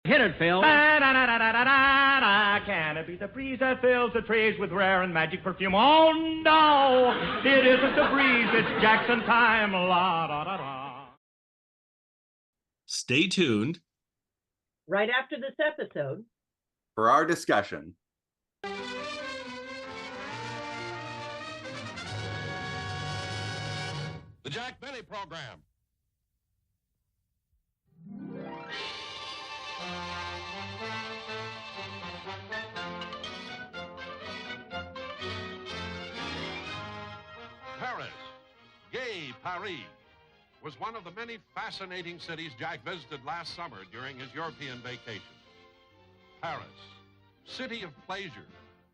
Hit it, Phil. Da-da-da-da-da-da-da. Can it be the breeze that fills the trees with rare and magic perfume? Oh, no, it isn't the breeze. It's Jackson time. La-da-da-da. Stay tuned. Right after this episode. For our discussion. The Jack Benny Program. Paris, gay Paris, was one of the many fascinating cities Jack visited last summer during his European vacation. Paris, city of pleasure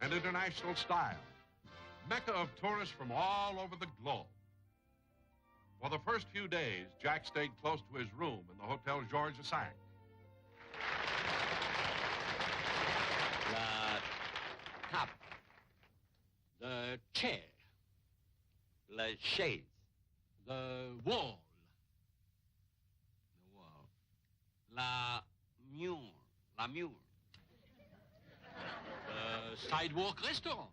and international style, mecca of tourists from all over the globe. For the first few days, Jack stayed close to his room in the Hotel Georges V. La table. The chair. La chaise. The wall. The wall. La mule. La mule. The sidewalk restaurant.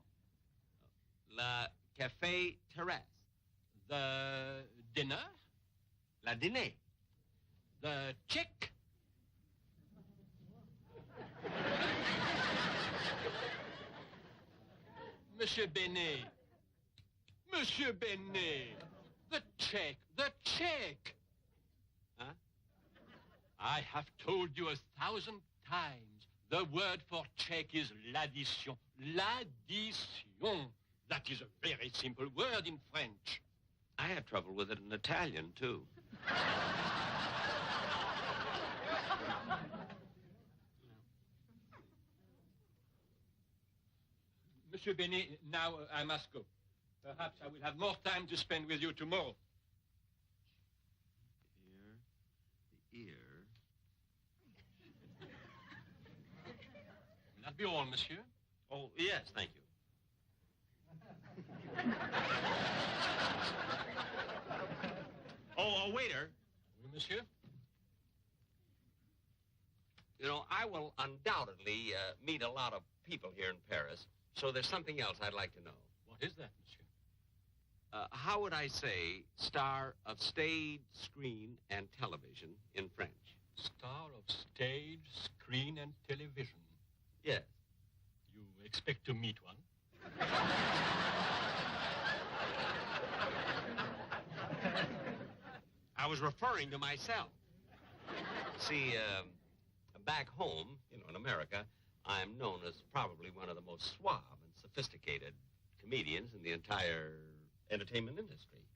La café terrace. The dinner. La dîner. The check. Monsieur Benet. Monsieur Benet. The check. The check. Huh? I have told you 1,000 times. The word for check is l'addition. L'addition. That is a very simple word in French. I have trouble with it in Italian, too. Monsieur Benet, now I must go. Perhaps I will have more time to spend with you tomorrow. The ear. Will that be all, monsieur? Oh, yes, thank you. Oh, waiter. Oui, monsieur? You know, I will undoubtedly meet a lot of people here in Paris, so there's something else I'd like to know. What is that, monsieur? How would I say star of stage, screen, and television in French? Star of stage, screen, and television? Yes. You expect to meet one? I was referring to myself. See, back home, you know, in America, I'm known as probably one of the most suave and sophisticated comedians in the entire entertainment industry.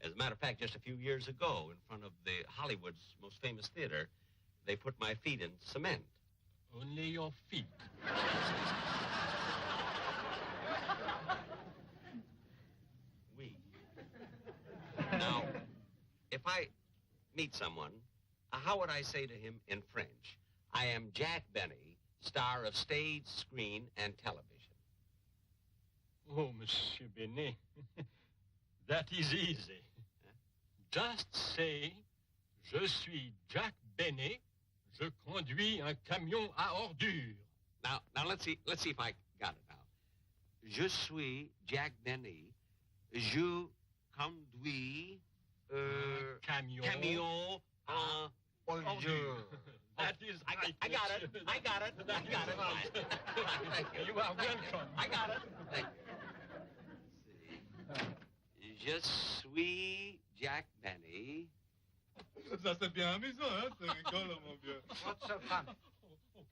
As a matter of fact, just a few years ago, in front of the Hollywood's most famous theater, they put my feet in cement. Only your feet? Oui. Now, if I meet someone, how would I say to him in French? I am Jack Benny, star of stage, screen, and television. Oh, Monsieur Benet, that is easy. Huh? Just say, je suis Jack Benet, je conduis un camion à ordures. Now let's see if I got it now. Je suis Jack Benny, je conduis camion à ordures. That is right. I got it. You are welcome. I got it. Thank you. Je suis Jack Benny. Ça c'est bien amusant, hein? C'est rigolo, mon vieux. What's so funny? Oh,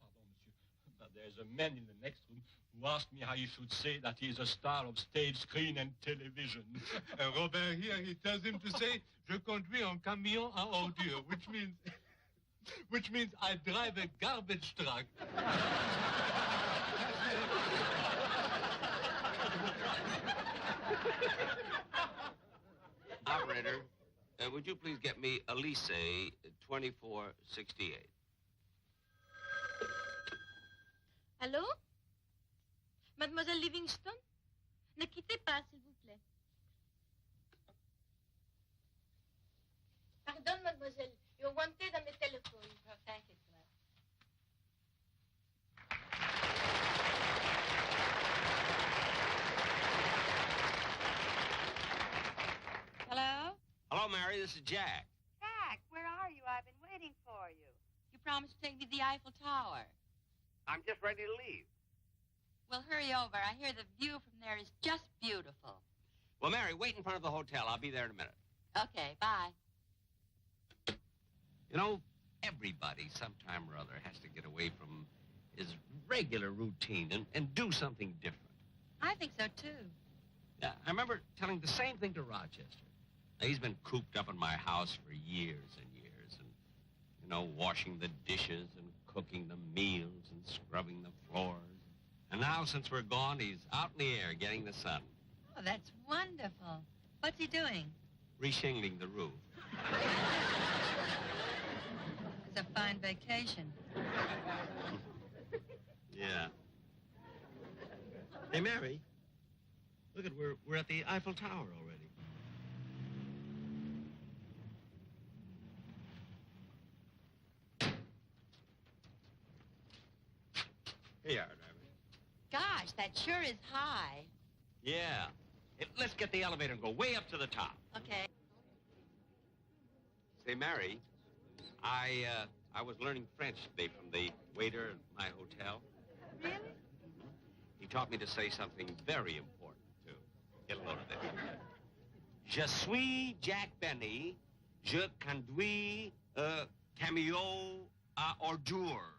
pardon, monsieur. But there's a man in the next room who asked me how you should say that he's a star of stage, screen, and television. And Robert here, he tells him to say, je conduis un camion à ordures, which means I drive a garbage truck. Operator, would you please get me Elise 2468? Allô? Mademoiselle Livingston? Ne quittez pas, s'il vous plaît. Pardon, mademoiselle. You're wanted on the telephone. Oh, thank you, sir. this is Jack. Jack, where are you? I've been waiting for you. You promised to take me to the Eiffel Tower. I'm just ready to leave. Well, hurry over. I hear the view from there is just beautiful. Well, Mary, wait in front of the hotel. I'll be there in a minute. Okay, bye. You know, everybody sometime or other has to get away from his regular routine and do something different. I think so, too. Yeah, I remember telling the same thing to Rochester. Now, he's been cooped up in my house for years and years, and, you know, washing the dishes and cooking the meals and scrubbing the floors. And now, since we're gone, he's out in the air getting the sun. Oh, that's wonderful. What's he doing? Reshingling the roof. It's a fine vacation. Yeah. Hey, Mary, look at, we're at the Eiffel Tower already. Here you are, driver. Gosh, that sure is high. Yeah. Let's get the elevator and go way up to the top. Okay. Say, Mary, I was learning French today from the waiter at my hotel. Really? He taught me to say something very important, too. Get a load of this. Je suis Jack Benny. Je conduis un camion à ordures.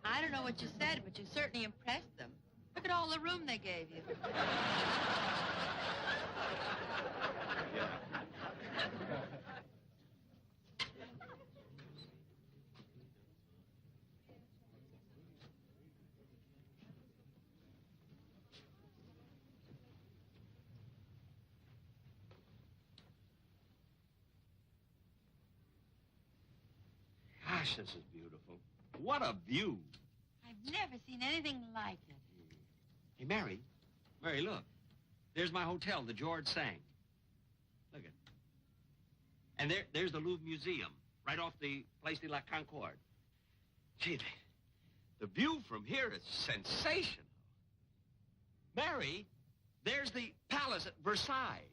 I don't know what you said, but you certainly impressed them. Look at all the room they gave you. Gosh, this is beautiful. What a view. I've never seen anything like it. Hey, Mary. Mary, look. There's my hotel, the George sang. Look at. And there's the Louvre Museum, right off the Place de la Concorde. Gee, the view from here is sensational. Mary, there's the palace at Versailles.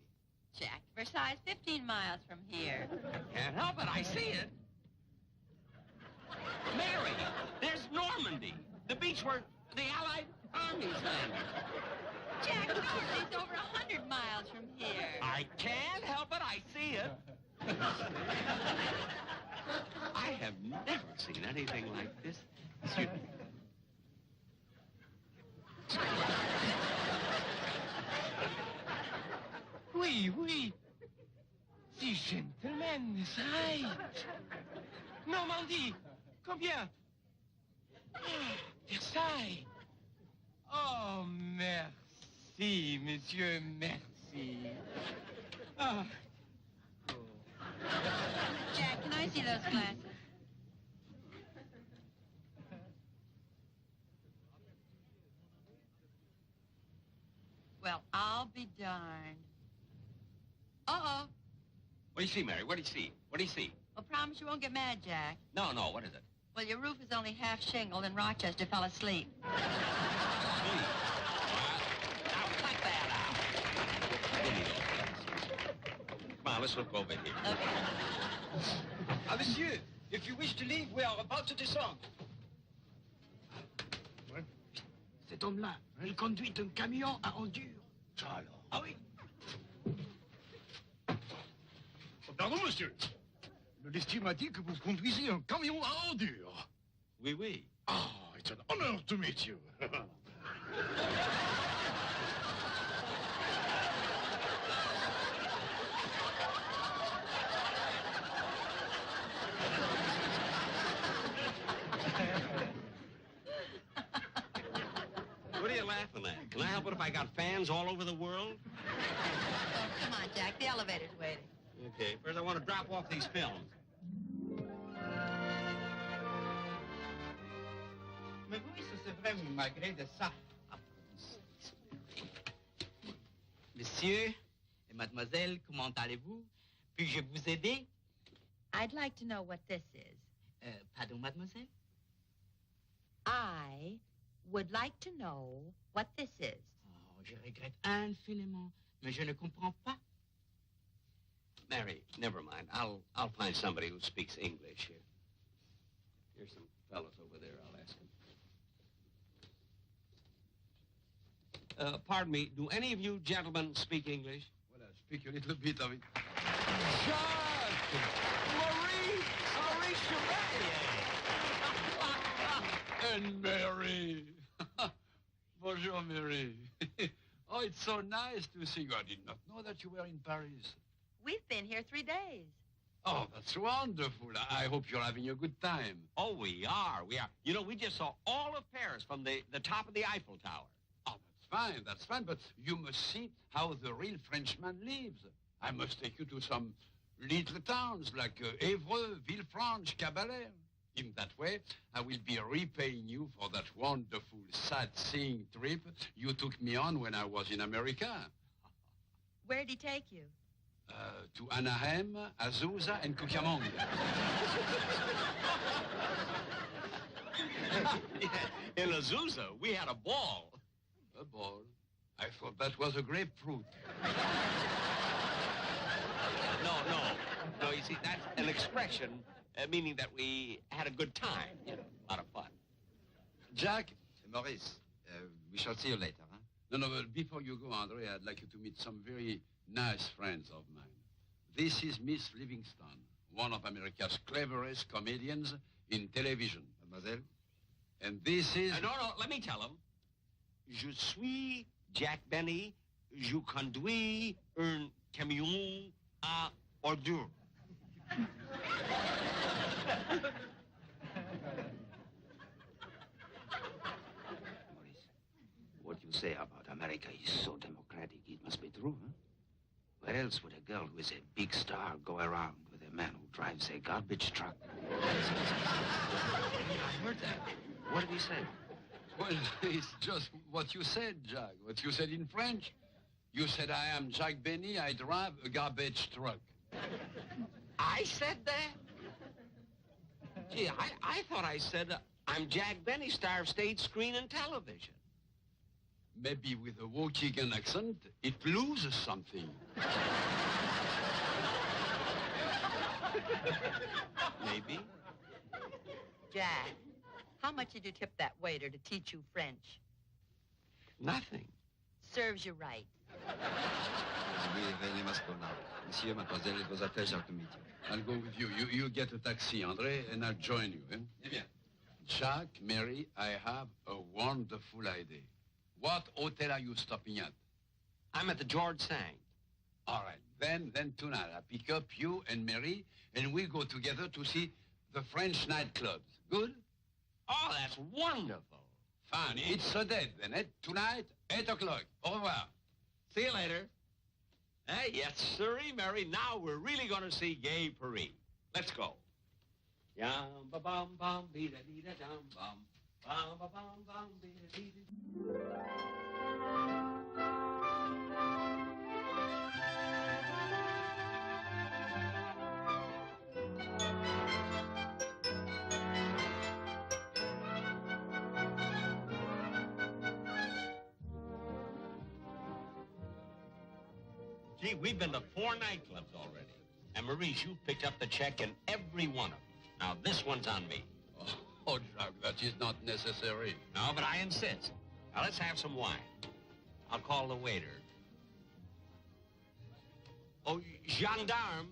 Jack, Versailles is 15 miles from here. Can't help it, I see it. Mary, there's Normandy, the beach where the Allied armies landed. Jack, Normandy's over 100 miles from here. I can't help it, I see it. I have never seen anything like this. Excuse me. Oui, oui. The gentleman is right. Normandie, combien? Ah, Versailles. Oh, merci, monsieur, merci. Ah. Oh. Jack, can I see those glasses? Well, I'll be darned. Uh-oh. What do you see, Mary? What do you see? What do you see? Well, promise you won't get mad, Jack. No, what is it? Well, your roof is only half shingled and Rochester fell asleep. Gee. Now, cut that out. Give me those. Come on, let's look over here. Okay. Ah, monsieur, if you wish to leave, we are about to descend. Cet homme-là, il conduit un camion à ordures. Ça alors? Ah oui. Pardon, monsieur. Le lestier m'a dit que vous conduisez un camion à ordures. Oui, oui. Ah, it's an honor to meet you. What are you laughing at? Can I help it if I got fans all over the world? Oh, come on, Jack. The elevator's waiting. Okay, first I want to drop off these films. Mais oui, c'est vrai, malgré de ça. Monsieur et mademoiselle, comment allez-vous? Puis-je vous aider? I'd like to know what this is. Pardon, mademoiselle? I would like to know what this is. Oh, je regrette infiniment, mais je ne comprends pas. Mary, never mind. I'll find somebody who speaks English here. Here's some fellas over there. I'll ask them. Pardon me. Do any of you gentlemen speak English? Well, I speak a little bit of it. Jacques! Maurice Chevalier! And Mary. Bonjour, Mary. Oh, it's so nice to see you. I did not know that you were in Paris. We've been here 3 days. Oh, that's wonderful. I hope you're having a good time. Oh, we are. We are. You know, we just saw all of Paris from the top of the Eiffel Tower. Oh, that's fine, but you must see how the real Frenchman lives. I must take you to some little towns like Évreux, Villefranche, Cabaret. In that way, I will be repaying you for that wonderful sightseeing trip you took me on when I was in America. Where'd he take you? To Anaheim, Azusa, and Cucamonga. Yeah, in Azusa, we had a ball. A ball? I thought that was a grapefruit. No, you see, that's an expression meaning that we had a good time, you know, a lot of fun. Jack? Maurice, we shall see you later, huh? No, but before you go, Andre, I'd like you to meet some very nice friends of mine. This is Miss Livingstone, one of America's cleverest comedians in television. Mademoiselle? And this is... No, let me tell him. Je suis Jack Benny. Je conduis un camion à ordures. Maurice, what you say about America is so democratic, it must be true, huh? Where else would a girl who is a big star go around with a man who drives a garbage truck? I heard that. What did he say? Well, it's just what you said, Jack. What you said in French. You said, I am Jack Benny, I drive a garbage truck. I said that? Gee, I thought I said, I'm Jack Benny, star of stage, screen, and television. Maybe with a Waukegan accent, it loses something. Maybe. Jack, how much did you tip that waiter to teach you French? Nothing. Serves you right. Oui, really must go now. Monsieur, mademoiselle, it was a pleasure to meet you. I'll go with you. You get a taxi, Andre, and I'll join you, eh? Eh bien. Jack, Mary, I have a wonderful idea. What hotel are you stopping at? I'm at the George Sang. All right. Then tonight, I pick up you and Mary, and we go together to see the French nightclubs. Good? Oh, that's wonderful. Fine. It's a date, then, eh? Tonight, 8 o'clock. Au revoir. See you later. Hey, yes, sirree, Mary. Now we're really going to see Gay Paris. Let's go. Yum ba bum bum be da dee da dum bum bum ba bum bum be da dee da. Gee, we've been to 4 nightclubs already. And Maurice, you picked up the check in every one of them. Now, this one's on me. Oh, Jack, that is not necessary. No, but I insist. Now, let's have some wine. I'll call the waiter. Oh, gendarme.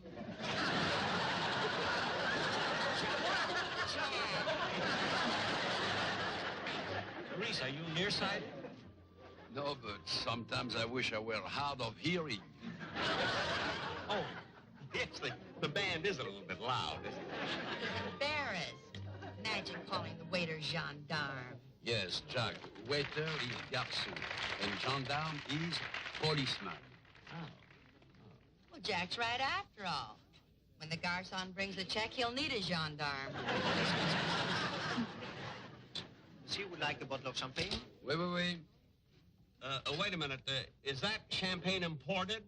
Maurice, are you nearsighted? No, but sometimes I wish I were hard of hearing. Oh, yes, the band is a little bit loud, isn't it? Embarrassed. Imagine calling the waiter gendarme. Yes, Jack. Waiter is garçon, and gendarme is policeman. Well, Jack's right after all. When the garçon brings a check, he'll need a gendarme. Monsieur would like a bottle of champagne? Wait. Wait a minute. Is that champagne imported?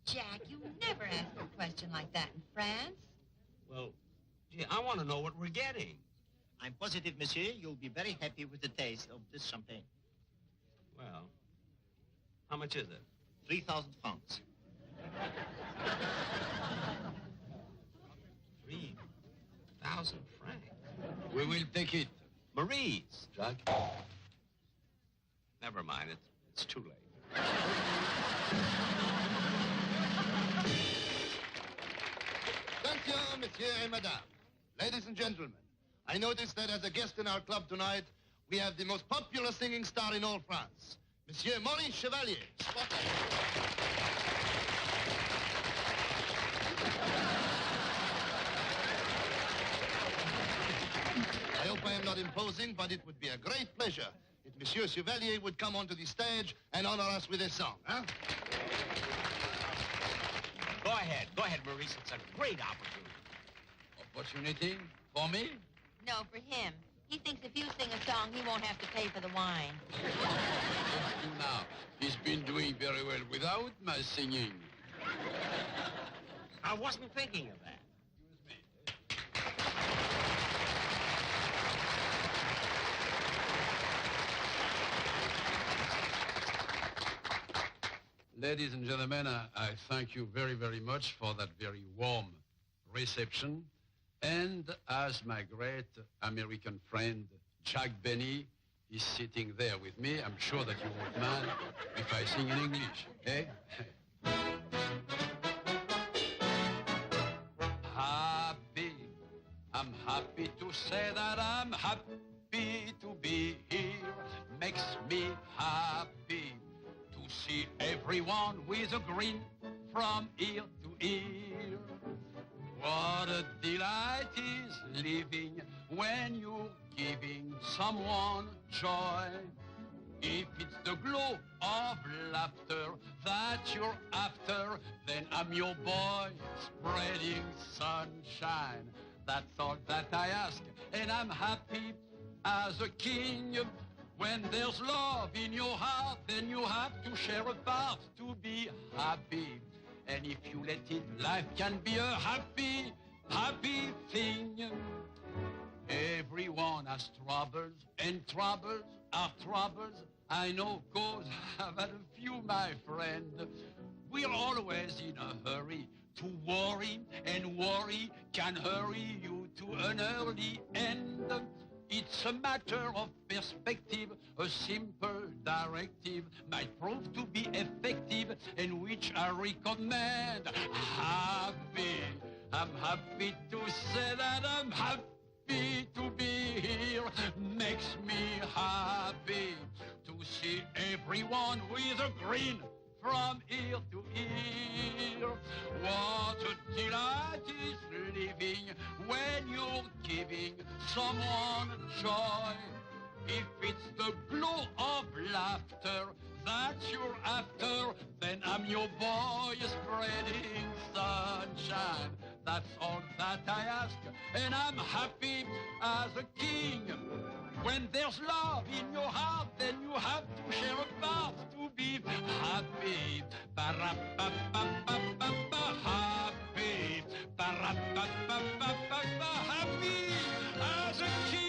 Jack, you never ask a question like that in France. Well, gee, I want to know what we're getting. I'm positive, monsieur, you'll be very happy with the taste of this champagne. Well, how much is it? 3,000 francs. 3,000 francs. We will take it. Maurice. Jack? Never mind, it's too late. Attention, monsieur et madame. Ladies and gentlemen, I notice that as a guest in our club tonight, we have the most popular singing star in all France, Monsieur Maurice Chevalier. I hope I am not imposing, but it would be a great pleasure if Monsieur Chevalier would come onto the stage and honor us with a song, huh? Go ahead, Maurice. It's a great opportunity. Opportunity? For me? No, for him. He thinks if you sing a song, he won't have to pay for the wine. Now, he's been doing very well without my singing. I wasn't thinking of that. Ladies and gentlemen, I thank you very, very much for that very warm reception. And as my great American friend, Jack Benny, is sitting there with me, I'm sure that you won't mind if I sing in English, eh? Happy, I'm happy to say that I'm happy to be here. Makes me happy to see everyone with a grin from ear to ear. What a delight is living when you're giving someone joy. If it's the glow of laughter that you're after, then I'm your boy, spreading sunshine. That's all that I ask, and I'm happy as a king. When there's love in your heart, then you have to share a part to be happy. And if you let it, life can be a happy, happy thing. Everyone has troubles, and troubles are troubles. I know, 'cause I've had a few, my friend. We're always in a hurry to worry, and worry can hurry you to an early end. It's a matter of perspective. A simple directive might prove to be effective, and which I recommend. Happy, I'm happy to say that I'm happy to be here. Makes me happy to see everyone with a grin from ear to ear. What a delight is living when you're giving someone joy. If it's the glow of laughter that you're after, then I'm your boy, spreading sunshine. That's all that I ask, and I'm happy as a king. When there's love in your heart, then you have to share a part to be happy. Ba-ra-ba-ba-ba-ba-ba, happy. Ba-ra-ba-ba-ba-ba-ba, happy as a king.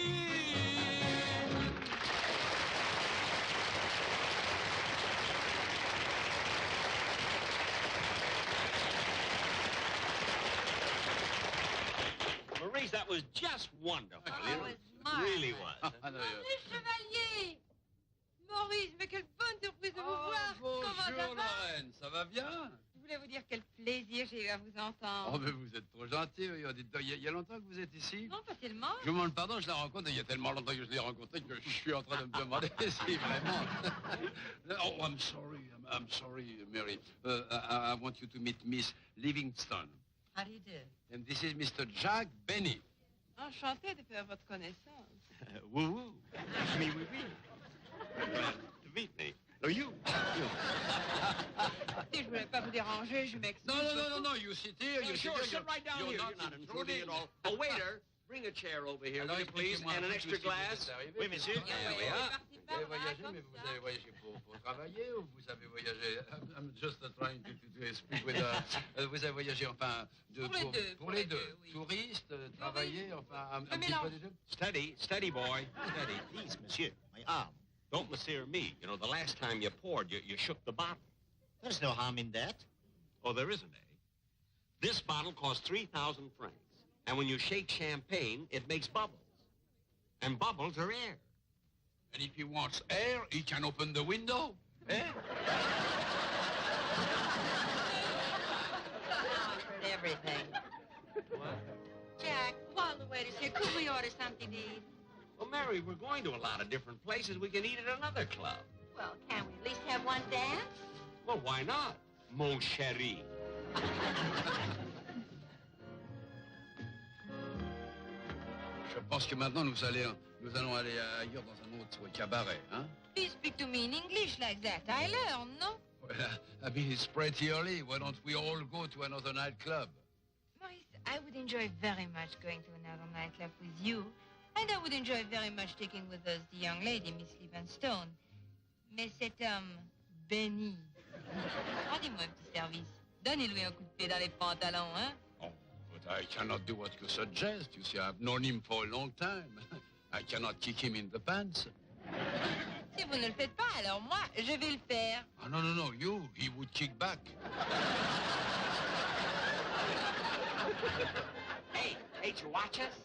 Maurice, that was just wonderful. Oh, It it was really was. Maurice Chevalier! Maurice, mais quelle bonne surprise de vous voir! Comment ça Bonjour, va? Lorraine, ça va bien? Je voulais vous dire quel plaisir j'ai eu à vous entendre. Oh, mais vous êtes trop gentil. Il y a longtemps que vous êtes ici? Non, pas tellement. Je vous demande pardon, je la rencontre. Il y a tellement longtemps que je l'ai rencontrée que je suis en train de me demander si vraiment... Oh, I'm sorry, Mary. I want you to meet Miss Livingston. How do you do? And this is Mr. Jack Benny. Enchantée de faire votre connaissance. Woo-woo. Me, oui, oui. Glad to meet me. Oh, you. Si je voulais pas vous déranger, je m'excuse. No, you sit here. Sure, sit right down here. You're not intruding at all. Oh, waiter, Bring a chair over here, Alors, will you please, expliquez-moi and an un peu extra ce qui vous glass. est arrivé. Oui, monsieur. There we are. Vous avez voyagé, comme mais vous ça. avez voyagé pour travailler ou vous avez voyagé... I'm just trying to speak with... vous avez voyagé, enfin... Pour les deux. Oui. Touriste, travailler, enfin... Un petit mélange. peu des deux. Steady, boy. Steady. Please, monsieur. My arm. Don't monsieur me. You know, the last time you poured, you shook the bottle. There's no harm in that. Oh, there isn't, eh? This bottle costs 3,000 francs. And when you shake champagne, it makes bubbles. And bubbles are air. And if he wants air, he can open the window. Eh? Everything. What? Jack, while the waiter's here, could we order something to eat? Well, Mary, we're going to a lot of different places. We can eat at another club. Well, can we at least have one dance? Well, why not? Mon chéri. Je pense que maintenant, nous allons aller ailleurs dans un autre cabaret, hein? Please speak to me in English like that. I learn, no? Well, I mean, it's pretty early. Why don't we all go to another nightclub? Maurice, I would enjoy very much going to another nightclub with you. And I would enjoy very much taking with us the young lady, Miss Livingstone. Mais cet homme, Benny. Rendez-moi un petit service. Donnez-lui un coup de pied dans les pantalons, hein? Oh, but I cannot do what you suggest. You see, I've known him for a long time. I cannot kick him in the pants. Si vous ne le faites pas, alors moi, je vais le faire. Oh, no, you. He would kick back. Hey, did you watch us?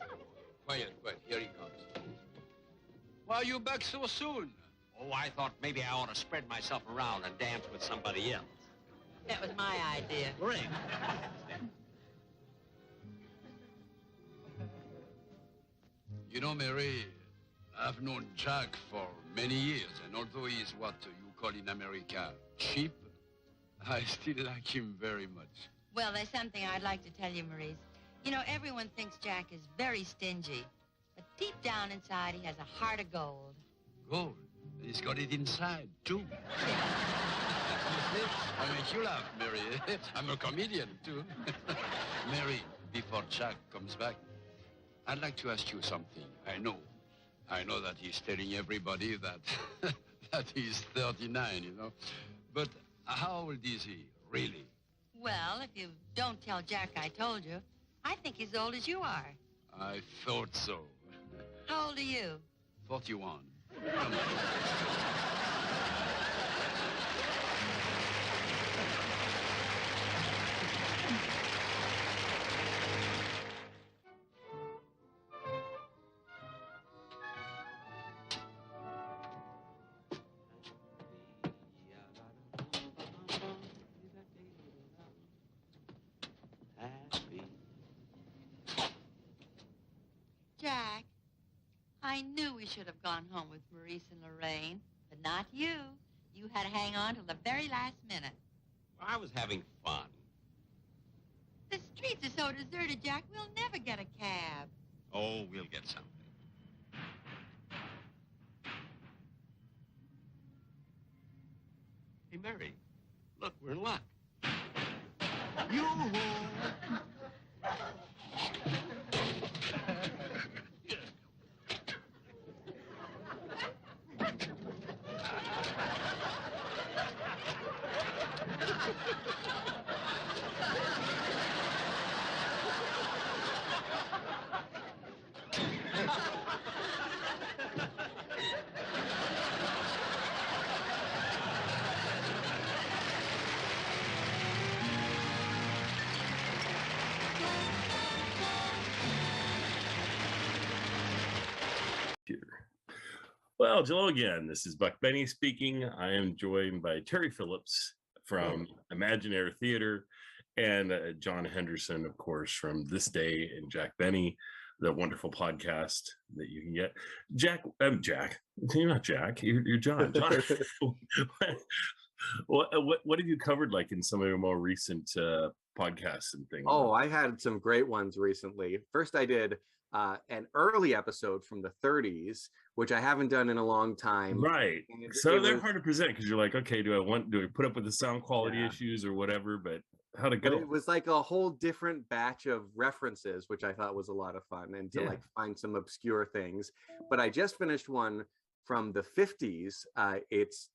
Quiet. Here he comes. Why are you back so soon? Oh, I thought maybe I ought to spread myself around and dance with somebody else. That was my idea. Great. You know, Mary, I've known Jack for many years, and although he's what you call in America cheap, I still like him very much. Well, there's something I'd like to tell you, Maurice. You know, everyone thinks Jack is very stingy, but deep down inside, he has a heart of gold. Gold? He's got it inside, too. I make you laugh, Mary. I'm a comedian, too. Mary, before Jack comes back, I'd like to ask you something. I know that he's telling everybody that, that he's 39, you know. But how old is he, really? Well, if you don't tell Jack I told you, I think he's as old as you are. I thought so. How old are you? 41. Come on. Jack, I knew we should have gone home with Maurice and Lorraine, but not you. You had to hang on till the very last minute. Well, I was having fun. The streets are so deserted, Jack, we'll never get a cab. Oh, we'll get something. Hey, Mary, look, we're in luck. Yoo-hoo! Well, hello again. This is Buck Benny speaking. I am joined by Terry Phillips from Imaginaire Theater and John Henderson, of course, from This Day and Jack Benny, the wonderful podcast that you can get. Jack, you're not Jack, you're John. John. What have you covered like in some of your more recent podcasts and things? Oh, I had some great ones recently. First, I did an early episode from the 30s, which I haven't done in a long time. Right. So they're hard to present because you're like, okay, do I put up with the sound quality issues or whatever? But how'd it But go? it was like a whole different batch of references, which I thought was a lot of fun, and to Yeah. like find some obscure things. But I just finished one from the 50s. It's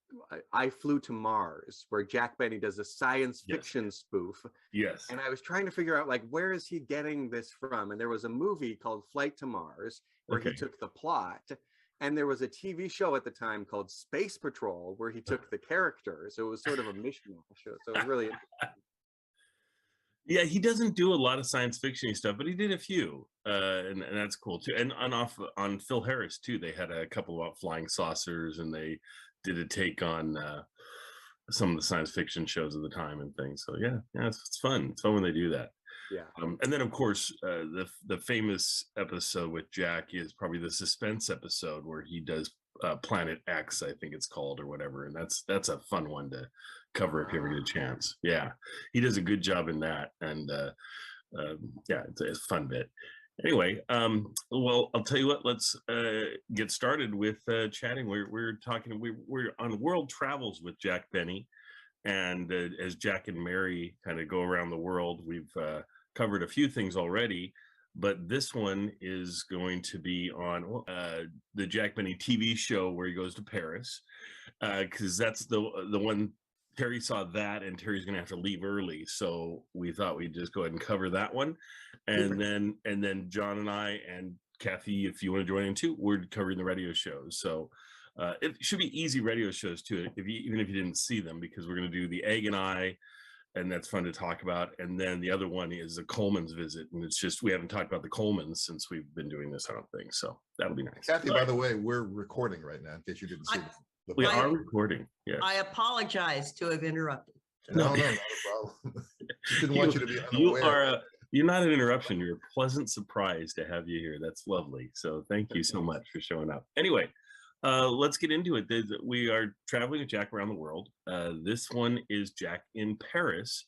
I Flew to Mars, where Jack Benny does a science Yes. fiction spoof. Yes. And I was trying to figure out, like, where is he getting this from? And there was a movie called Flight to Mars where he Okay. took the plot. And there was a TV show at the time called Space Patrol where he took the characters. So it was sort of a mishmash. So it was really Yeah, he doesn't do a lot of science fiction stuff, but he did a few, and that's cool too. And on Phil Harris too, they had a couple about flying saucers, and they did a take on some of the science fiction shows of the time and things. So yeah, it's fun. It's fun when they do that. Yeah. And then of course the famous episode with Jack is probably the suspense episode where he does Planet X, I think it's called, or whatever, and that's a fun one to cover if you ever get a chance. Yeah, he does a good job in that, and yeah, it's a fun bit. Anyway, well, I'll tell you what, let's get started with chatting. We're talking, we're on world travels with Jack Benny, and as Jack and Mary kind of go around the world, we've covered a few things already, but this one is going to be on the Jack Benny TV show where he goes to Paris, because that's the one. Terry saw that, and Terry's going to have to leave early, so we thought we'd just go ahead and cover that one, and then John and I and Kathy, if you want to join in too, we're covering the radio shows. So it should be easy radio shows too, even if you didn't see them, because we're going to do the Egg and I, and that's fun to talk about. And then the other one is the Coleman's visit, and it's just we haven't talked about the Colemans since we've been doing this, I don't think. So that'll be nice. Kathy, by the way, we're recording right now in case you didn't see that. We are recording. Yeah. I apologize to have interrupted. No, not a problem. Just didn't want you to be unaware. You're not an interruption. You're a pleasant surprise to have you here. That's lovely. So thank you so much for showing up. Anyway, let's get into it. We are traveling with Jack around the world. This one is Jack in Paris.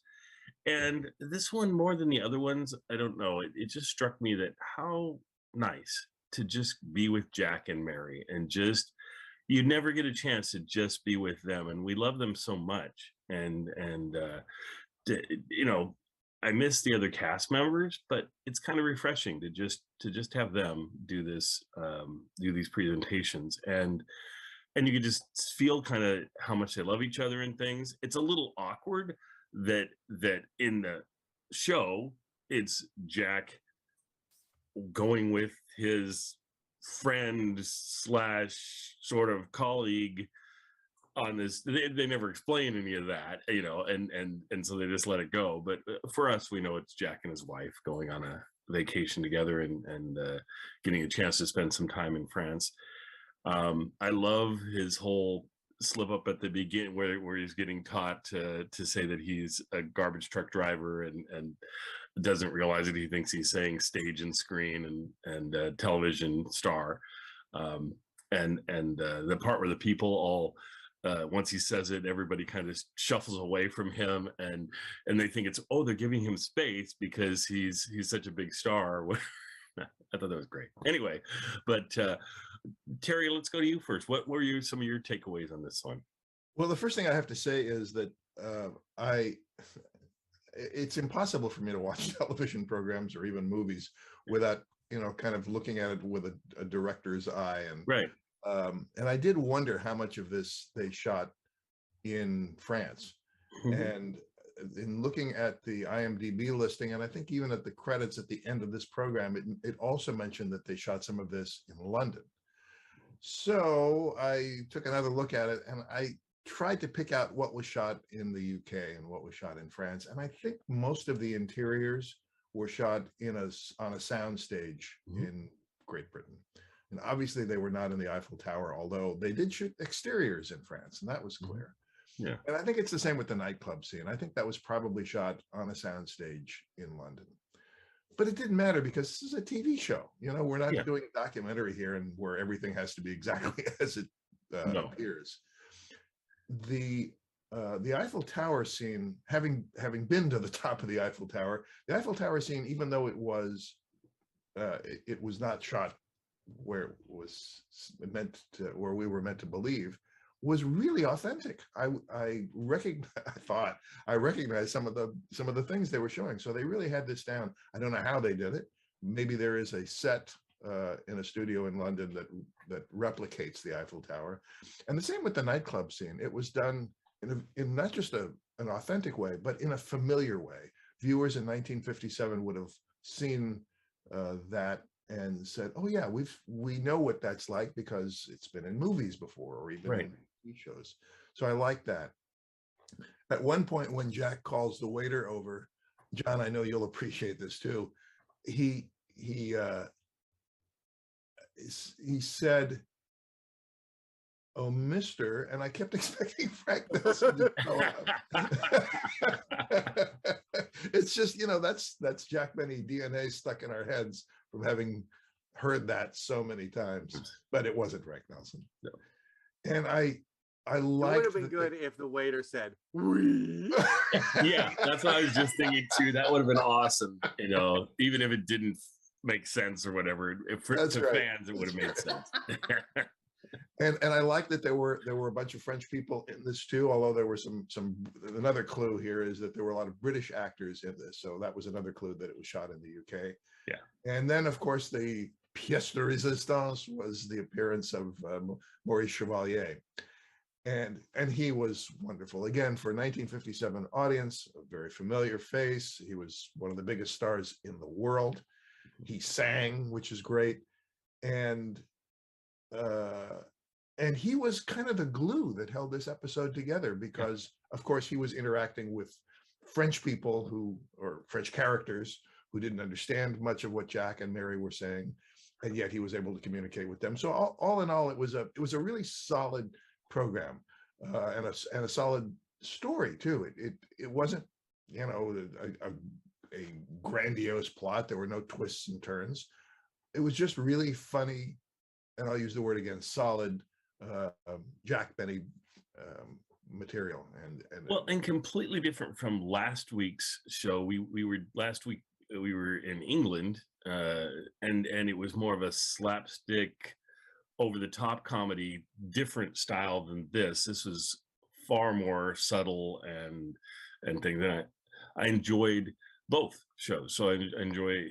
And this one, more than the other ones, I don't know. It just struck me that how nice to just be with Jack and Mary, and just, you never get a chance to just be with them, and we love them so much. And you know, I miss the other cast members, but it's kind of refreshing to just have them do this, do these presentations, and you can just feel kind of how much they love each other and things. It's a little awkward that in the show it's Jack going with his friend slash sort of colleague on this. They never explain any of that, you know, and so they just let it go. But for us, we know it's Jack and his wife going on a vacation together and getting a chance to spend some time in France. I love his whole slip up at the beginning where he's getting taught to say that he's a garbage truck driver and doesn't realize it. He thinks he's saying stage and screen and television star. And the part where the people all once he says it, everybody kind of shuffles away from him, and they think it's, oh, they're giving him space because he's such a big star. I thought that was great. Anyway, but Terry, let's go to you first. What were some of your takeaways on this one? Well, the first thing I have to say is that it's impossible for me to watch television programs or even movies without, you know, kind of looking at it with a director's eye. And right. And I did wonder how much of this they shot in France. And in looking at the IMDb listing, and I think even at the credits at the end of this program, it also mentioned that they shot some of this in London. So I took another look at it, and I tried to pick out what was shot in the UK and what was shot in France. And I think most of the interiors were shot on a sound stage in Great Britain. And obviously they were not in the Eiffel Tower, although they did shoot exteriors in France, and that was clear. Yeah. And I think it's the same with the nightclub scene. I think that was probably shot on a sound stage in London. But it didn't matter because this is a TV show. You know, we're not doing a documentary here and where everything has to be exactly as it appears. The Eiffel Tower scene, having been to the top of the Eiffel Tower scene, even though it was not shot where it was meant to, where we were meant to believe, was really authentic. I thought I recognized some of the things they were showing. So they really had this down. I don't know how they did it. Maybe there is a set in a studio in London that replicates the Eiffel Tower, and the same with the nightclub scene. It was done in not just an authentic way, but in a familiar way. Viewers in 1957 would have seen that and said, "Oh yeah, we know what that's like because it's been in movies before or even in TV shows." So I like that. At one point, when Jack calls the waiter over, John, I know you'll appreciate this too. He said, "Oh, mister," and I kept expecting Frank Nelson to show up. It's just, that's Jack Benny DNA stuck in our heads from having heard that so many times, but it wasn't Frank Nelson. No. And I like. It would have been good if the waiter said, "We." Yeah, that's what I was just thinking too. That would have been awesome, even if it didn't make sense or whatever. Fans, it would have made sense. And I like that there were a bunch of French people in this too, although there were some another clue here is that there were a lot of British actors in this. So that was another clue that it was shot in the UK. Yeah. And then of course the pièce de résistance was the appearance of Maurice Chevalier. And he was wonderful. Again, for a 1957 audience, a very familiar face. He was one of the biggest stars in the world. He sang, which is great. And he was kind of the glue that held this episode together because, of course, he was interacting with French people or French characters who didn't understand much of what Jack and Mary were saying, and yet he was able to communicate with them. So all in all, it was a really solid program and a solid story too. It wasn't a grandiose plot. There were no twists and turns. It was just really funny. And I'll use the word again, solid Jack Benny material. And completely different from last week's show. Last week we were in England, and it was more of a slapstick, over the top comedy, different style than this. This was far more subtle and things. And I enjoyed both shows. So I enjoy,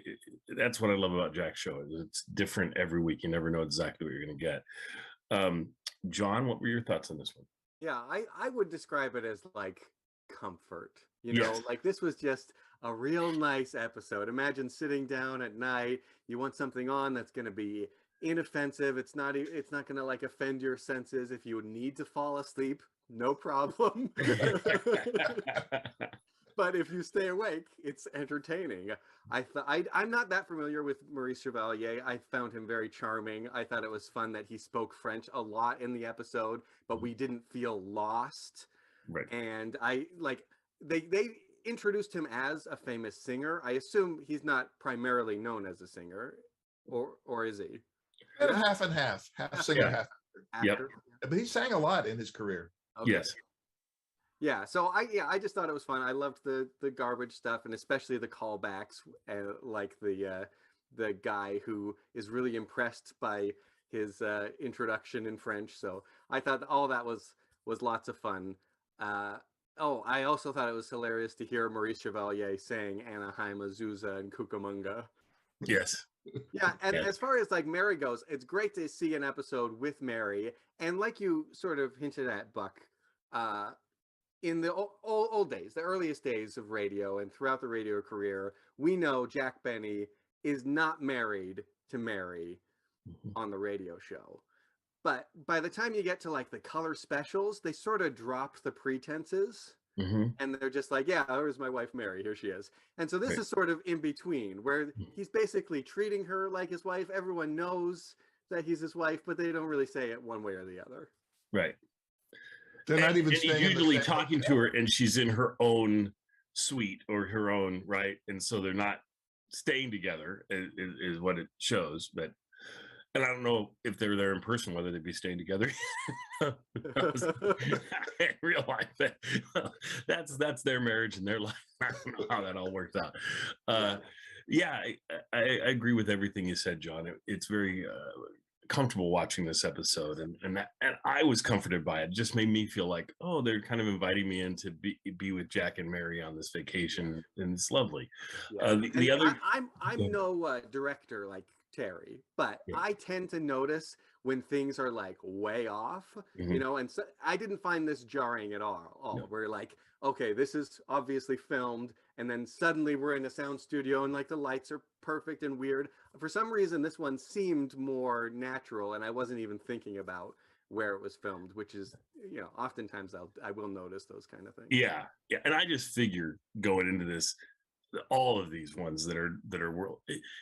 that's what I love about Jack's show. It's different every week. You never know exactly what you're going to get. John, what were your thoughts on this one? Yeah, I would describe it as like comfort, like this was just a real nice episode. Imagine sitting down at night, you want something on that's going to be inoffensive. It's not going to like offend your senses. If you need to fall asleep, no problem. But if you stay awake, it's entertaining. I'm not that familiar with Maurice Chevalier. I found him very charming. I thought it was fun that he spoke French a lot in the episode, but we didn't feel lost. Right. And they introduced him as a famous singer. I assume he's not primarily known as a singer, or is he? Kind of half and half singer, half actor. Yep. But he sang a lot in his career. Okay. Yes. Yeah, so I just thought it was fun. I loved the garbage stuff, and especially the callbacks, like the guy who is really impressed by his introduction in French. So I thought all that was lots of fun. I also thought it was hilarious to hear Maurice Chevalier saying Anaheim, Azusa, and Cucamonga. Yes. Yeah, and as far as like Mary goes, it's great to see an episode with Mary, and like you sort of hinted at, Buck, in the old days, the earliest days of radio and throughout the radio career, we know Jack Benny is not married to Mary on the radio show. But by the time you get to like the color specials, they sort of dropped the pretenses. And they're just like, yeah, here's my wife, Mary. Here she is. And so this is sort of in between, where he's basically treating her like his wife. Everyone knows that he's his wife, but they don't really say it one way or the other. Right. They're not even he's usually talking to her, and she's in her own suite or her own, right? And so they're not staying together, is what it shows. But and I don't know if they're there in person, whether they'd be staying together. In real life, that's their marriage and their life. I don't know how that all works out. I agree with everything you said, John. It's very comfortable watching this episode, and I was comforted by it. It just made me feel like, oh, they're kind of inviting me in to be with Jack and Mary on this vacation, and it's lovely. Yeah. The other, I'm no director like Terry, but I tend to notice when things are like way off, you know, and so I didn't find this jarring at all. No. We're like, okay, this is obviously filmed, and then suddenly we're in a sound studio and like the lights are perfect and weird. For some reason, this one seemed more natural, and I wasn't even thinking about where it was filmed, which is, you know, oftentimes I will notice those kind of things. Yeah, and I just figured going into this, all of these ones that are world,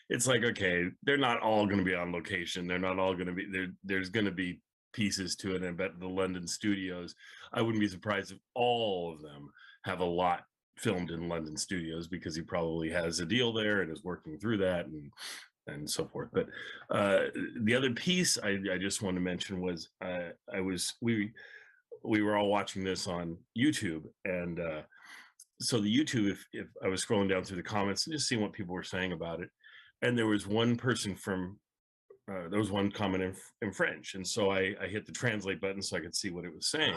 it's like, okay, they're not all going to be on location. They're not all going to be there. There's going to be pieces to it. And I bet the London studios, I wouldn't be surprised if all of them have a lot filmed in London studios, because he probably has a deal there and is working through that and so forth. But the other piece I just wanted to mention was we were all watching this on YouTube, and so the YouTube, if I was scrolling down through the comments and just seeing what people were saying about it, and there was one person from there was one comment in French, and so I hit the translate button so I could see what it was saying.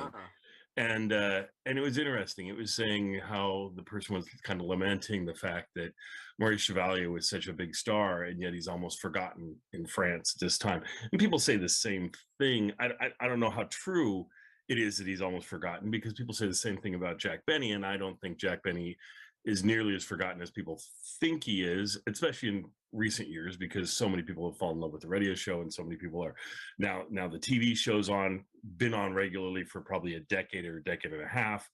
And it was interesting. It was saying how the person was kind of lamenting the fact that Maurice Chevalier was such a big star, and yet he's almost forgotten in France at this time. And people say the same thing. I don't know how true it is that he's almost forgotten, because people say the same thing about Jack Benny, and I don't think Jack Benny is nearly as forgotten as people think he is, especially in recent years, because so many people have fallen in love with the radio show, and so many people are now the TV show's been on regularly for probably a decade or a decade and a half,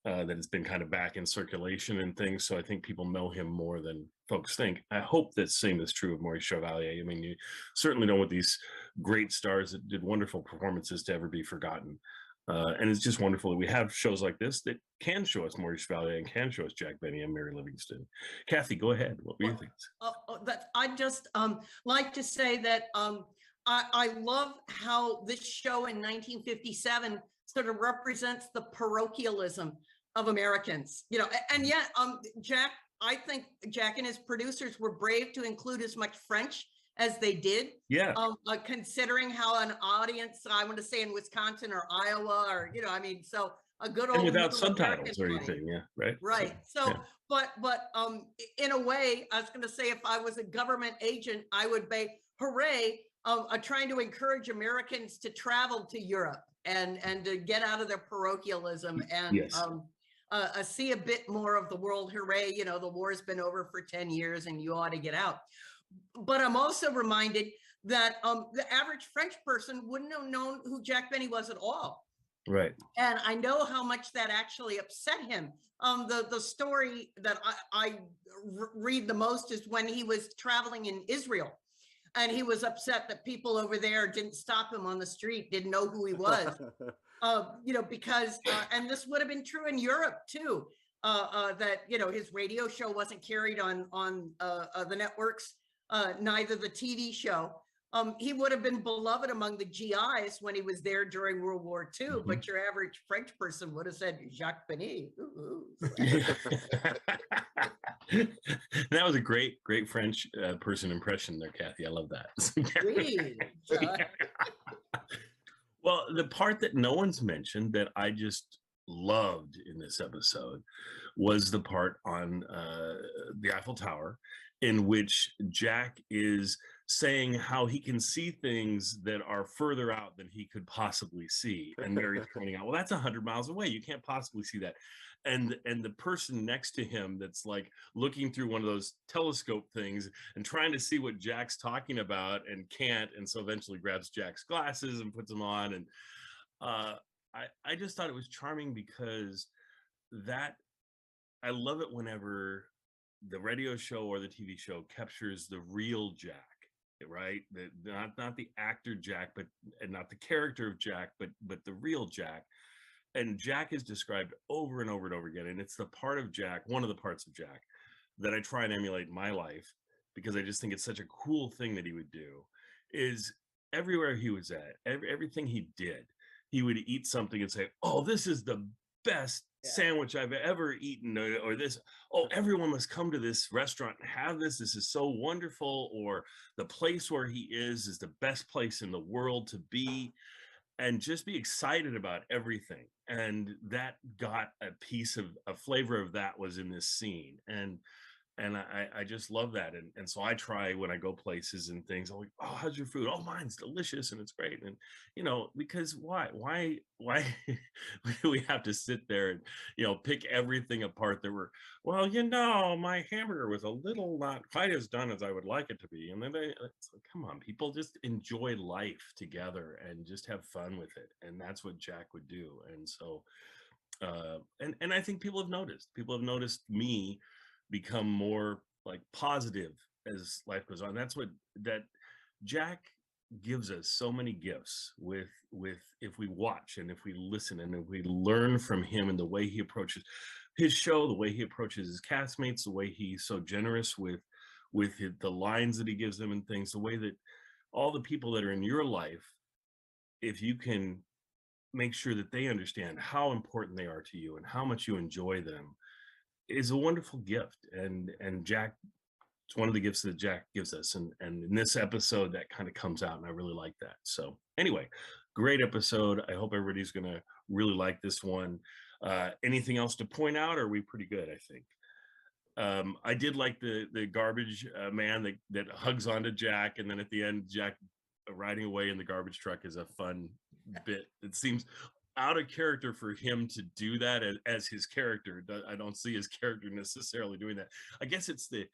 that it's been kind of back in circulation and things. So I think people know him more than folks think. I hope that same is true of Maurice Chevalier. I mean, you certainly don't want these great stars that did wonderful performances to ever be forgotten. And it's just wonderful that we have shows like this that can show us Maurice Chevalier and can show us Jack Benny and Mary Livingston. Kathy, go ahead. What were you thinking? I just like to say that I love how this show in 1957 sort of represents the parochialism of Americans, you know, and yet Jack, I think Jack and his producers were brave to include as much French as they did. Yeah. Considering how an audience, I want to say in Wisconsin or Iowa, or, you know, I mean, so a good old, and without subtitles or anything. Yeah. Right. Right. So, yeah. but in a way, I was going to say, if I was a government agent, I would be hooray, trying to encourage Americans to travel to Europe and to get out of their parochialism and yes. See a bit more of the world. Hooray. You know, the war's been over for 10 years and you ought to get out. But I'm also reminded that the average French person wouldn't have known who Jack Benny was at all. Right. And I know how much that actually upset him. The story that I read the most is when he was traveling in Israel, and he was upset that people over there didn't stop him on the street, didn't know who he was. You know, because, and this would have been true in Europe too, that, you know, his radio show wasn't carried on the networks. Neither the TV show. He would have been beloved among the GIs when he was there during World War II, but your average French person would have said Jacques Benny. That was a great French person impression there, Kathy. I love that. Well, the part that no one's mentioned that I just loved in this episode was the part on the Eiffel Tower, in which Jack is saying how he can see things that are further out than he could possibly see. And Mary's pointing out, well, that's 100 miles away. You can't possibly see that. And the person next to him that's like looking through one of those telescope things and trying to see what Jack's talking about and can't. And so eventually grabs Jack's glasses and puts them on. And I just thought it was charming, because that, I love it whenever the radio show or the TV show captures the real Jack, right? Not the actor Jack, and not the character of Jack, but the real Jack. And Jack is described over and over and over again. And it's the part of Jack, one of the parts of Jack, that I try and emulate in my life, because I just think it's such a cool thing that he would do, is everywhere he was at, everything he did, he would eat something and say, oh, this is the best sandwich I've ever eaten, or this, oh, everyone must come to this restaurant and have this. This is so wonderful. Or the place where he is the best place in the world to be. And just be excited about everything. And that got a flavor of that was in this scene. And I just love that. And so I try when I go places and things, I'm like, oh, how's your food? Oh, mine's delicious and it's great. And, because why do we have to sit there and, pick everything apart that well, my hamburger was a little not quite as done as I would like it to be. And then it's like, come on, people, just enjoy life together and just have fun with it. And that's what Jack would do. And so, and I think people have noticed me become more like positive as life goes on. That's that Jack gives us so many gifts with if we watch and if we listen and if we learn from him and the way he approaches his show, the way he approaches his castmates, the way he's so generous with the lines that he gives them and things, the way that all the people that are in your life, if you can make sure that they understand how important they are to you and how much you enjoy them, is a wonderful gift. And Jack, it's one of the gifts that Jack gives us. And in this episode, that kind of comes out, and I really like that. So anyway, great episode. I hope everybody's going to really like this one. Anything else to point out? Or are we pretty good, I think? I did like the garbage man that hugs onto Jack. And then at the end, Jack riding away in the garbage truck is a fun bit. It seems out of character for him to do that as his character. I don't see his character necessarily doing that. I guess it's the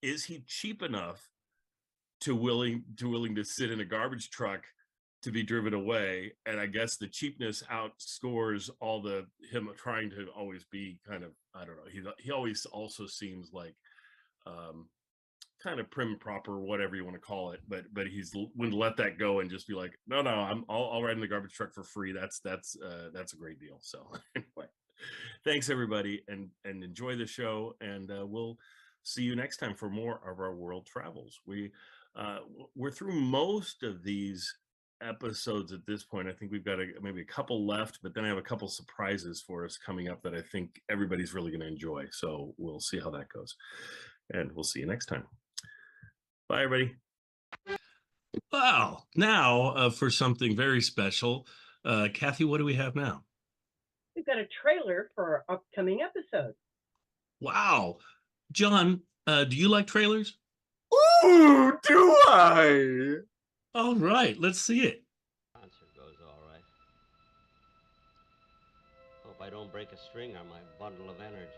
is he cheap enough to willing to sit in a garbage truck to be driven away? And I guess the cheapness outscores all him trying to always be kind of, I don't know. He always also seems like kind of prim and proper, whatever you want to call it, but he's willing to let that go and just be like, no, I'll ride in the garbage truck for free. That's a great deal. So anyway, thanks everybody, and enjoy the show, and we'll see you next time for more of our world travels. We're through most of these episodes at this point. I think we've got maybe a couple left, but then I have a couple surprises for us coming up that I think everybody's really going to enjoy. So we'll see how that goes, and we'll see you next time. Bye, everybody. Wow. Now for something very special. Kathy, what do we have now? We've got a trailer for our upcoming episode. Wow. John, do you like trailers? Ooh, do I? All right, let's see it. Concert goes all right. Hope I don't break a string on my bundle of energy.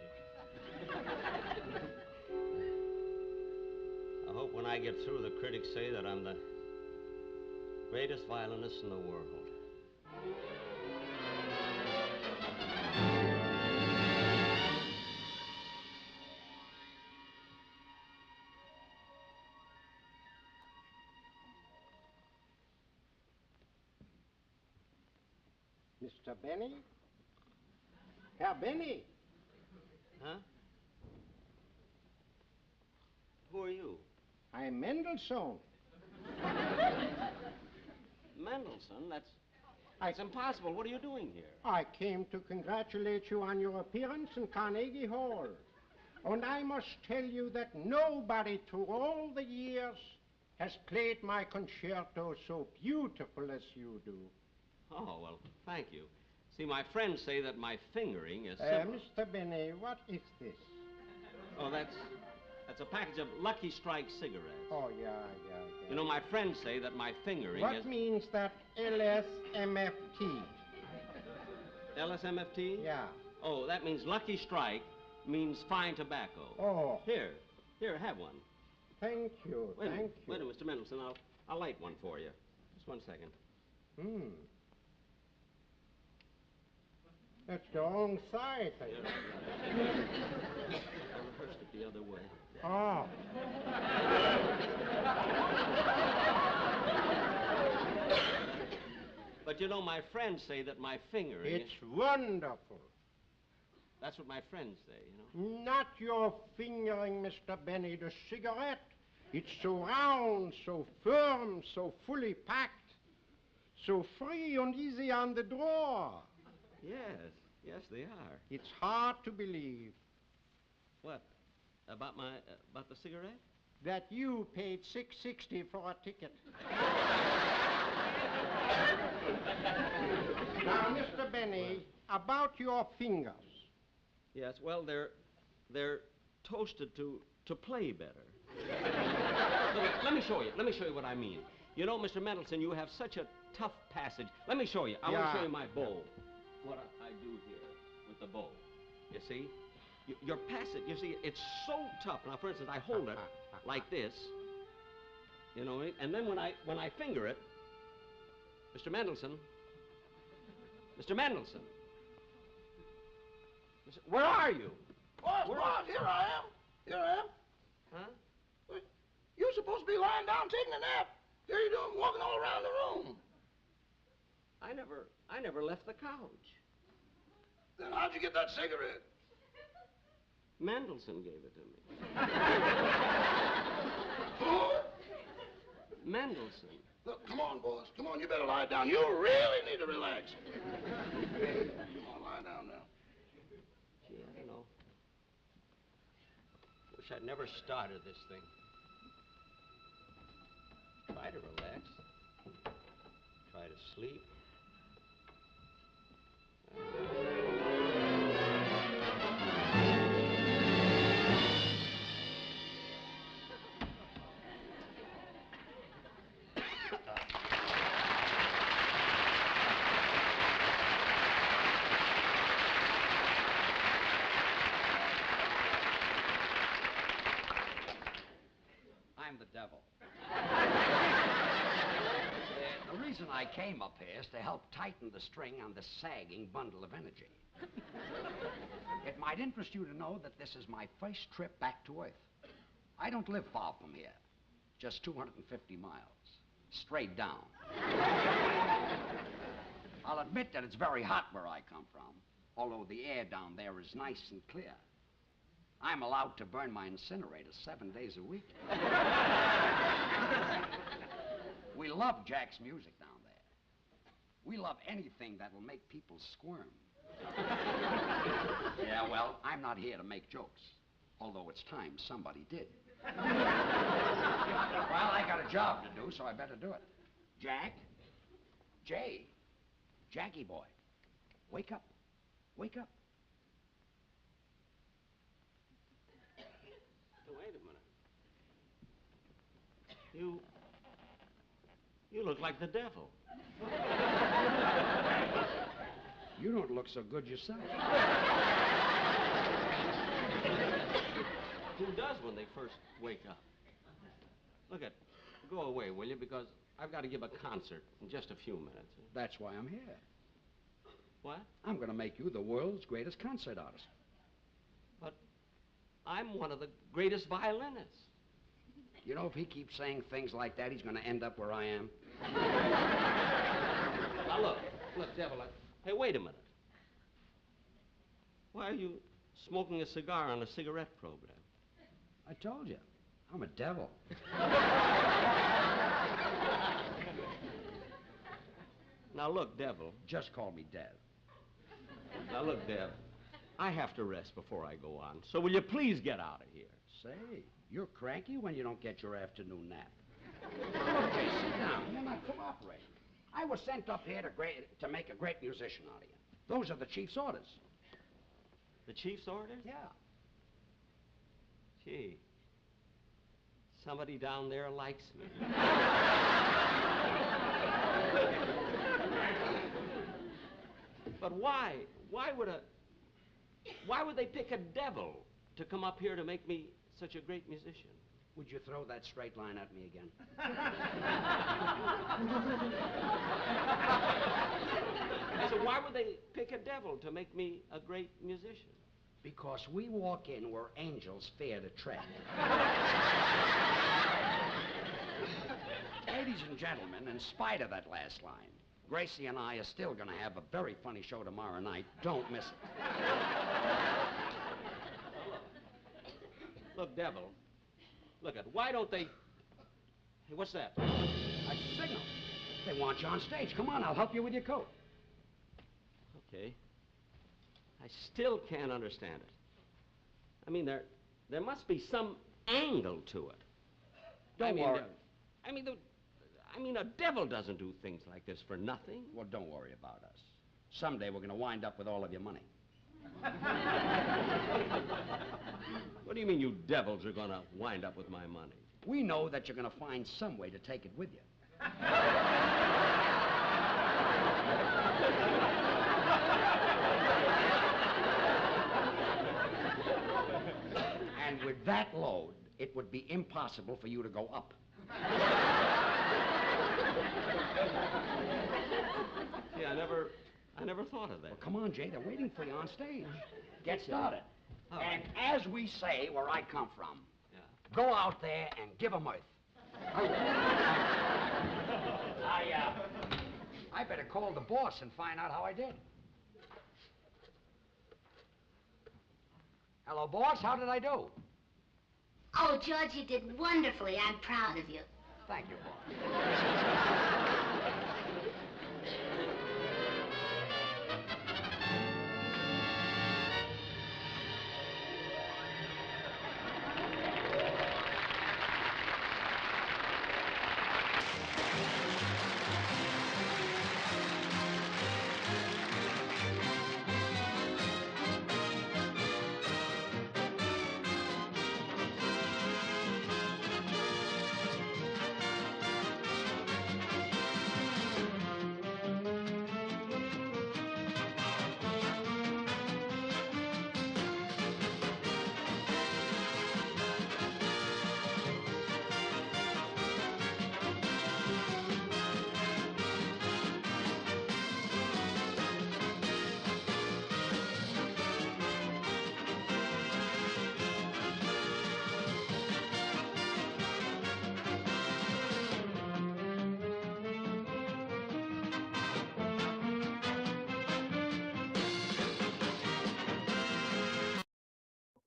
I hope when I get through, the critics say that I'm the greatest violinist in the world. Mr. Benny? Herr Benny? Huh? Who are you? I'm Mendelssohn. Mendelssohn? That's impossible. What are you doing here? I came to congratulate you on your appearance in Carnegie Hall. And I must tell you that nobody through all the years has played my concerto so beautiful as you do. Oh, well, thank you. See, my friends say that my fingering is... Mr. Benny, what is this? Oh, that's a package of Lucky Strike cigarettes. Oh, yeah. You know, my friends say that my fingering What is... means that LSMFT? LSMFT? Yeah. Oh, that means Lucky Strike means fine tobacco. Oh. Here, have one. Thank you, Wait a thank minute, you. Wait a minute, Mr. Mendelssohn. I'll light one for you. Just 1 second. That's the wrong side. I rehearsed it the other way. Oh. But you know, my friends say that my fingering... It's wonderful. That's what my friends say, you know. Not your fingering, Mr. Benny, the cigarette. It's so round, so firm, so fully packed, so free and easy on the drawer. Yes. Yes, they are. It's hard to believe. What? About the cigarette? That you paid $6.60 for a ticket. Now, Mr. Benny, about your fingers. Yes, well, they're toasted to play better. Let me show you. Let me show you what I mean. You know, Mr. Mendelson, you have such a tough passage. Let me show you. I want to show you my bow. What I do here with the bow. You see? Your passage, you see, it's so tough. Now, for instance, I hold it like this. You know, and then when I finger it, Mr. Mendelson, where are you? Boss, here I am. Here I am. Huh? You're supposed to be lying down taking a nap. Here you doing, walking all around the room. I never left the couch. Then how'd you get that cigarette? Mendelson gave it to me. Who? Mendelson. Look, come on, boss. Come on, you better lie down. You really need to relax. Come on, lie down now. Gee, I don't know. Wish I'd never started this thing. Try to relax. Try to sleep. I'm the devil. The reason I came up here is to help tighten the string on this sagging bundle of energy. It might interest you to know that this is my first trip back to Earth. I don't live far from here, just 250 miles, straight down. I'll admit that it's very hot where I come from, although the air down there is nice and clear. I'm allowed to burn my incinerator 7 days a week. We love Jack's music down there. We love anything that will make people squirm. Yeah, well, I'm not here to make jokes, although it's time somebody did. Well, I got a job to do, so I better do it. Jack? Jay? Jackie boy, wake up. Wake up. Wait a minute. You look like the devil. You don't look so good yourself. Who does when they first wake up? Look at, go away, will you? Because I've got to give a concert in just a few minutes. That's why I'm here. What? I'm going to make you the world's greatest concert artist. But I'm one of the greatest violinists. You know, if he keeps saying things like that, he's going to end up where I am. Now, look, devil. Hey, wait a minute. Why are you smoking a cigar on a cigarette program? I told you, I'm a devil. Now, look, devil. Just call me Dev. Now, look, Dev. I have to rest before I go on. So will you please get out of here? Say, you're cranky when you don't get your afternoon nap. Okay, sit down. You're not cooperating. I was sent up here to make a great musician out of you. Those are the chief's orders. The chief's orders? Yeah. Gee, somebody down there likes me. But why? Why would they pick a devil to come up here to make me such a great musician? Would you throw that straight line at me again? I said, why would they pick a devil to make me a great musician? Because we walk in where angels fear to tread. Ladies and gentlemen, in spite of that last line, Gracie and I are still going to have a very funny show tomorrow night. Don't miss it. Look, devil. Look at, why don't they... Hey, what's that? That's a signal. They want you on stage. Come on, I'll help you with your coat. Okay. I still can't understand it. I mean, there must be some angle to it. Don't worry. I mean, a devil doesn't do things like this for nothing. Well, don't worry about us. Someday we're going to wind up with all of your money. What do you mean you devils are going to wind up with my money? We know that you're going to find some way to take it with you. And with that load, it would be impossible for you to go up. Yeah, I never thought of that. Well, come on, Jay, they're waiting for you on stage. Get started. And as we say where I come from, go out there and give 'em earth. I better call the boss and find out how I did. Hello, boss. How did I do? Oh, George, you did wonderfully. I'm proud of you. Thank you, boss.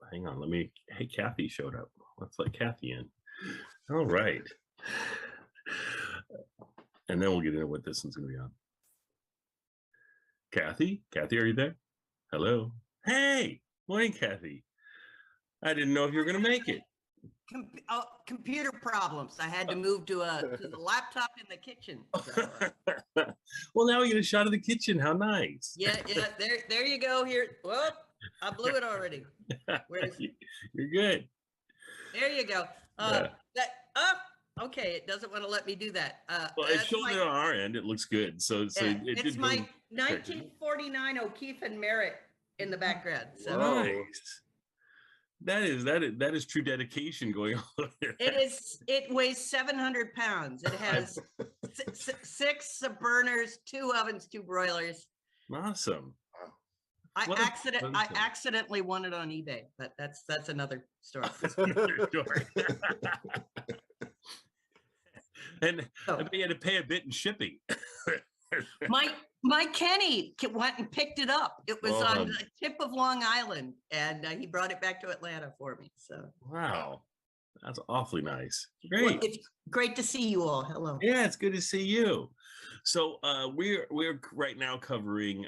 Hang on, hey, Kathy showed up. Let's let Kathy in. All right. And then we'll get into what this one's going to be on. Kathy, are you there? Hello. Hey, morning, Kathy. I didn't know if you were going to make it. Computer problems. I had to move to the laptop in the kitchen. So. Well, now we get a shot of the kitchen. How nice. Yeah. There you go. Here. Whoop. I blew it already. You're good. There you go. Okay, it doesn't want to let me do that. Well, it's showing it on our end. It looks good. So it's my 1949 O'Keefe and Merritt in the background. So. Nice. That is true dedication going on there. It weighs 700 pounds. It has 6 burners, 2 ovens, 2 broilers. Awesome. I accidentally won it on eBay, but that's another story. And I bet you had to pay a bit in shipping. My Kenny went and picked it up. It was on the tip of Long Island, and he brought it back to Atlanta for me. So wow, that's awfully nice. Great. Well, it's great to see you all. Hello. Yeah, it's good to see you. So we're right now covering